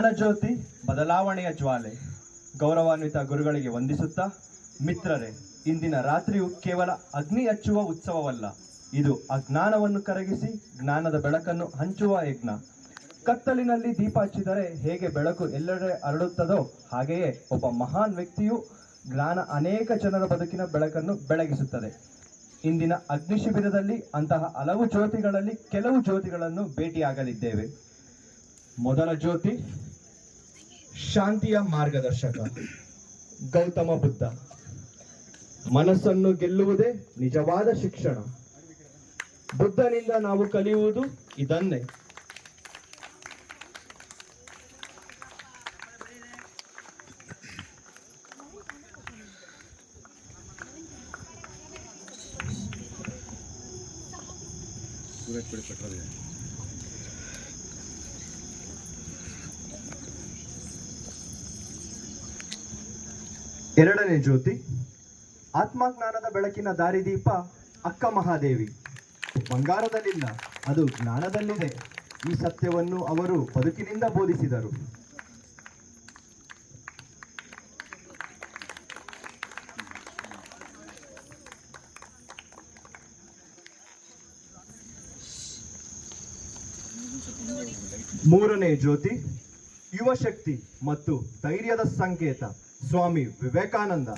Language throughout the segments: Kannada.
ಜ್ಞಾನಜ್ಯೋತಿ ಬದಲಾವಣೆಯ ಜ್ವಾಲೆ. ಗೌರವಾನ್ವಿತ ಗುರುಗಳಿಗೆ ವಂದಿಸುತ್ತಾ, ಮಿತ್ರರೇ, ಇಂದಿನ ರಾತ್ರಿಯು ಕೇವಲ ಅಗ್ನಿ ಹಚ್ಚುವ ಉತ್ಸವವಲ್ಲ, ಇದು ಅಜ್ಞಾನವನ್ನು ಕರಗಿಸಿ ಜ್ಞಾನದ ಬೆಳಕನ್ನು ಹಂಚುವ ಯಜ್ಞ. ಕತ್ತಲಿನಲ್ಲಿ ದೀಪ ಹಚ್ಚಿದರೆ ಹೇಗೆ ಬೆಳಕು ಎಲ್ಲೆಡೆ ಹರಡುತ್ತದೋ ಹಾಗೆಯೇ ಒಬ್ಬ ಮಹಾನ್ ವ್ಯಕ್ತಿಯು ಜ್ಞಾನ ಅನೇಕ ಜನರ ಬದುಕಿನ ಬೆಳಕನ್ನು ಬೆಳಗಿಸುತ್ತದೆ. ಇಂದಿನ ಅಗ್ನಿ ಶಿಬಿರದಲ್ಲಿ ಅಂತಹ ಹಲವು ಜ್ಯೋತಿಗಳಲ್ಲಿ ಕೆಲವು ಜ್ಯೋತಿಗಳನ್ನು ಭೇಟಿಯಾಗಲಿದ್ದೇವೆ. ಮೊದಲ ಜ್ಯೋತಿ ಶಾಂತಿಯ ಮಾರ್ಗದರ್ಶಕ ಗೌತಮ ಬುದ್ಧ. ಮನಸ್ಸನ್ನು ಗೆಲ್ಲುವುದೇ ನಿಜವಾದ ಶಿಕ್ಷಣ. ಬುದ್ಧನಿಂದ ನಾವು ಕಲಿಯುವುದು ಇದನ್ನೇ. ಎರಡನೇ ಜ್ಯೋತಿ ಆತ್ಮಜ್ಞಾನದ ಬೆಳಕಿನ ದಾರಿದೀಪ ಅಕ್ಕ ಮಹಾದೇವಿ. ಬಂಗಾರದಲ್ಲಿಲ್ಲ, ಅದು ಜ್ಞಾನದಲ್ಲಿದೆ. ಈ ಸತ್ಯವನ್ನು ಅವರು ಬದುಕಿನಿಂದ ಬೋಧಿಸಿದರು. ಮೂರನೇ ಜ್ಯೋತಿ ಯುವ ಶಕ್ತಿ ಮತ್ತು ಧೈರ್ಯದ ಸಂಕೇತ ಸ್ವಾಮಿ ವಿವೇಕಾನಂದ.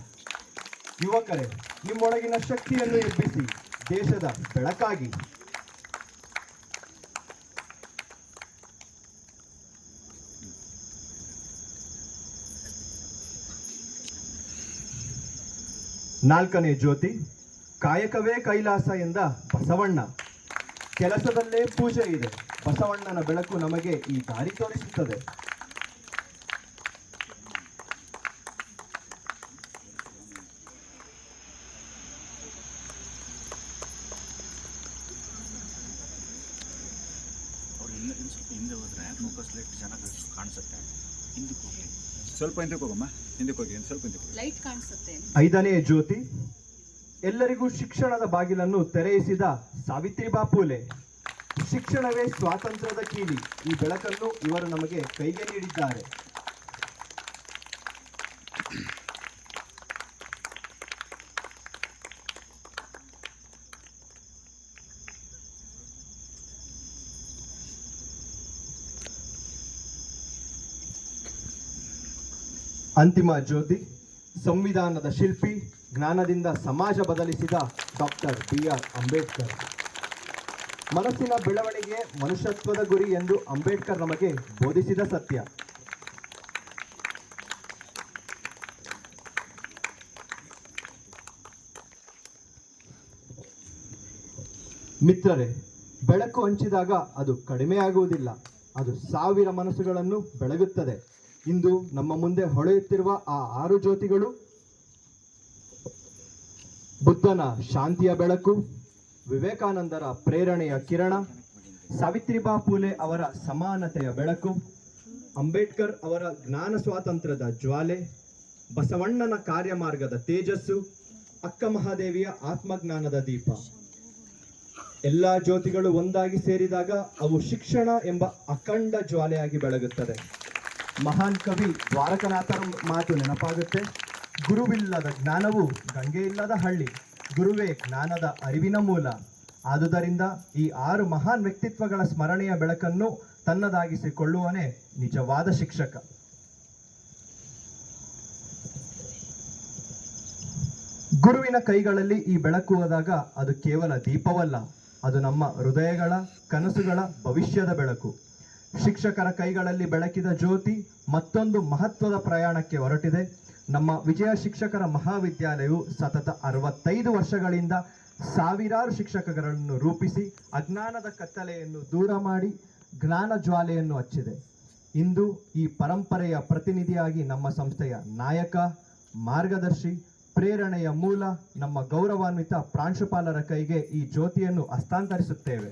ಯುವಕರೇ, ನಿಮ್ಮೊಳಗಿನ ಶಕ್ತಿಯನ್ನು ಎಬ್ಬಿಸಿ ದೇಶದ ಬೆಳಕಾಗಿ. ನಾಲ್ಕನೇ ಜ್ಯೋತಿ ಕಾಯಕವೇ ಕೈಲಾಸ ಎಂದ ಬಸವಣ್ಣ. ಕೆಲಸದಲ್ಲೇ ಪೂಜೆ ಇದೆ. ಬಸವಣ್ಣನ ಬೆಳಕು ನಮಗೆ ಈ ದಾರಿ ತೋರಿಸುತ್ತದೆ. ಹಿಂದೆ ಹೋದ್ರೆ ಫೋಕಸ್ ಲೈಟ್ ಚೆನ್ನಾಗಿ ಕಾಣಿಸುತ್ತೆ. ಹಿಂದಕ್ಕೆ ಹೋಗಿ ಸ್ವಲ್ಪ ಹಿಂದಕ್ಕೆ ಹೋಗಮ್ಮ, ಹಿಂದಕ್ಕೆ ಹೋಗಿ ಸ್ವಲ್ಪ ಹಿಂದಕ್ಕೆ ಲೈಟ್ ಕಾಣಿಸುತ್ತೆ. ಐದನೇ ಜ್ಯೋತಿ ಎಲ್ಲರಿಗೂ ಶಿಕ್ಷಣದ ಬಾಗಿಲನ್ನು ತೆರೆಯಿಸಿದ ಸಾವಿತ್ರಿಬಾ ಫೂಲೆ. ಶಿಕ್ಷಣವೇ ಸ್ವಾತಂತ್ರ್ಯದ ಕೀಲಿ. ಈ ಬೆಳಕನ್ನು ಇವರು ನಮಗೆ ಕೈಗೆ ನೀಡಿದ್ದಾರೆ. ಅಂತಿಮ ಜ್ಯೋತಿ ಸಂವಿಧಾನದ ಶಿಲ್ಪಿ, ಜ್ಞಾನದಿಂದ ಸಮಾಜ ಬದಲಿಸಿದ ಡಾಕ್ಟರ್ BR ಅಂಬೇಡ್ಕರ್. ಮನಸ್ಸಿನ ಬೆಳವಣಿಗೆ ಮನುಷ್ಯತ್ವದ ಗುರಿ ಎಂದು ಅಂಬೇಡ್ಕರ್ ನಮಗೆ ಬೋಧಿಸಿದ ಸತ್ಯ. ಮಿತ್ರರೇ, ಬೆಳಕು ಹಂಚಿದಾಗ ಅದು ಕಡಿಮೆಯಾಗುವುದಿಲ್ಲ, ಅದು ಸಾವಿರ ಮನಸ್ಸುಗಳನ್ನು ಬೆಳಗುತ್ತದೆ. ಇಂದು ನಮ್ಮ ಮುಂದೆ ಹೊಳೆಯುತ್ತಿರುವ ಆ 6 ಜ್ಯೋತಿಗಳು ಬುದ್ಧನ ಶಾಂತಿಯ ಬೆಳಕು, ವಿವೇಕಾನಂದರ ಪ್ರೇರಣೆಯ ಕಿರಣ, ಸಾವಿತ್ರಿಬಾ ಫೂಲೆ ಅವರ ಸಮಾನತೆಯ ಬೆಳಕು, ಅಂಬೇಡ್ಕರ್ ಅವರ ಜ್ಞಾನ ಸ್ವಾತಂತ್ರ್ಯದ ಜ್ವಾಲೆ, ಬಸವಣ್ಣನ ಕಾರ್ಯಮಾರ್ಗದ ತೇಜಸ್ಸು, ಅಕ್ಕ ಮಹಾದೇವಿಯ ಆತ್ಮಜ್ಞಾನದ ದೀಪ. ಎಲ್ಲ ಜ್ಯೋತಿಗಳು ಒಂದಾಗಿ ಸೇರಿದಾಗ ಅವು ಶಿಕ್ಷಣ ಎಂಬ ಅಖಂಡ ಜ್ವಾಲೆಯಾಗಿ ಬೆಳಗುತ್ತದೆ. ಮಹಾನ್ ಕವಿ ದ್ವಾರಕನಾಥರ ಮಾತು ನೆನಪಾಗುತ್ತೆ. ಗುರುವಿಲ್ಲದ ಜ್ಞಾನವು ಗಂಗೆಯಿಲ್ಲದ ಹಳ್ಳಿ, ಗುರುವೇ ಜ್ಞಾನದ ಅರಿವಿನ ಮೂಲ. ಆದುದರಿಂದ ಈ 6 ಮಹಾನ್ ವ್ಯಕ್ತಿತ್ವಗಳ ಸ್ಮರಣೆಯ ಬೆಳಕನ್ನು ತನ್ನದಾಗಿಸಿಕೊಳ್ಳುವನೇ ನಿಜವಾದ ಶಿಕ್ಷಕ. ಗುರುವಿನ ಕೈಗಳಲ್ಲಿ ಈ ಬೆಳಕು ಹೋದಾಗ ಅದು ಕೇವಲ ದೀಪವಲ್ಲ, ಅದು ನಮ್ಮ ಹೃದಯಗಳ ಕನಸುಗಳ ಭವಿಷ್ಯದ ಬೆಳಕು. ಶಿಕ್ಷಕರ ಕೈಗಳಲ್ಲಿ ಬೆಳಕಿದ ಜ್ಯೋತಿ ಮತ್ತೊಂದು ಮಹತ್ವದ ಪ್ರಯಾಣಕ್ಕೆ ಹೊರಟಿದೆ. ನಮ್ಮ ವಿಜಯ ಶಿಕ್ಷಕರ ಮಹಾವಿದ್ಯಾಲಯವು ಸತತ 65 ವರ್ಷಗಳಿಂದ ಸಾವಿರಾರು ಶಿಕ್ಷಕರನ್ನು ರೂಪಿಸಿ ಅಜ್ಞಾನದ ಕತ್ತಲೆಯನ್ನು ದೂರ ಮಾಡಿ ಜ್ಞಾನ ಜ್ವಾಲೆಯನ್ನು ಹಚ್ಚಿದೆ. ಇಂದು ಈ ಪರಂಪರೆಯ ಪ್ರತಿನಿಧಿಯಾಗಿ ನಮ್ಮ ಸಂಸ್ಥೆಯ ನಾಯಕ, ಮಾರ್ಗದರ್ಶಿ, ಪ್ರೇರಣೆಯ ಮೂಲ ನಮ್ಮ ಗೌರವಾನ್ವಿತ ಪ್ರಾಂಶುಪಾಲರ ಕೈಗೆ ಈ ಜ್ಯೋತಿಯನ್ನು ಹಸ್ತಾಂತರಿಸುತ್ತೇವೆ.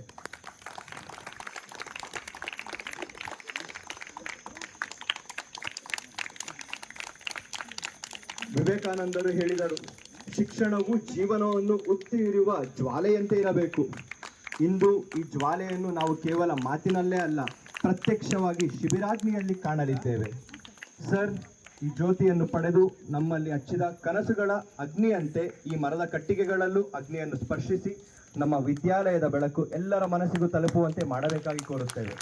ವಿವೇಕಾನಂದರು ಹೇಳಿದರು, ಶಿಕ್ಷಣವು ಜೀವನವನ್ನು ಉತ್ತಿರಿಯುವ ಜ್ವಾಲೆಯಂತೆ ಇರಬೇಕು. ಇಂದು ಈ ಜ್ವಾಲೆಯನ್ನು ನಾವು ಕೇವಲ ಮಾತಿನಲ್ಲೇ ಅಲ್ಲ, ಪ್ರತ್ಯಕ್ಷವಾಗಿ ಶಿಬಿರಾಗ್ನಿಯಲ್ಲಿ ಕಾಣಲಿದ್ದೇವೆ. ಸರ್, ಈ ಜ್ಯೋತಿಯನ್ನು ಪಡೆದು ನಮ್ಮಲ್ಲಿ ಹಚ್ಚಿದ ಕನಸುಗಳ ಅಗ್ನಿಯಂತೆ ಈ ಮರದ ಕಟ್ಟಿಗೆಗಳಲ್ಲೂ ಅಗ್ನಿಯನ್ನು ಸ್ಪರ್ಶಿಸಿ ನಮ್ಮ ವಿದ್ಯಾಲಯದ ಬೆಳಕು ಎಲ್ಲರ ಮನಸ್ಸಿಗೂ ತಲುಪುವಂತೆ ಮಾಡಬೇಕಾಗಿ ಕೋರುತ್ತೇವೆ.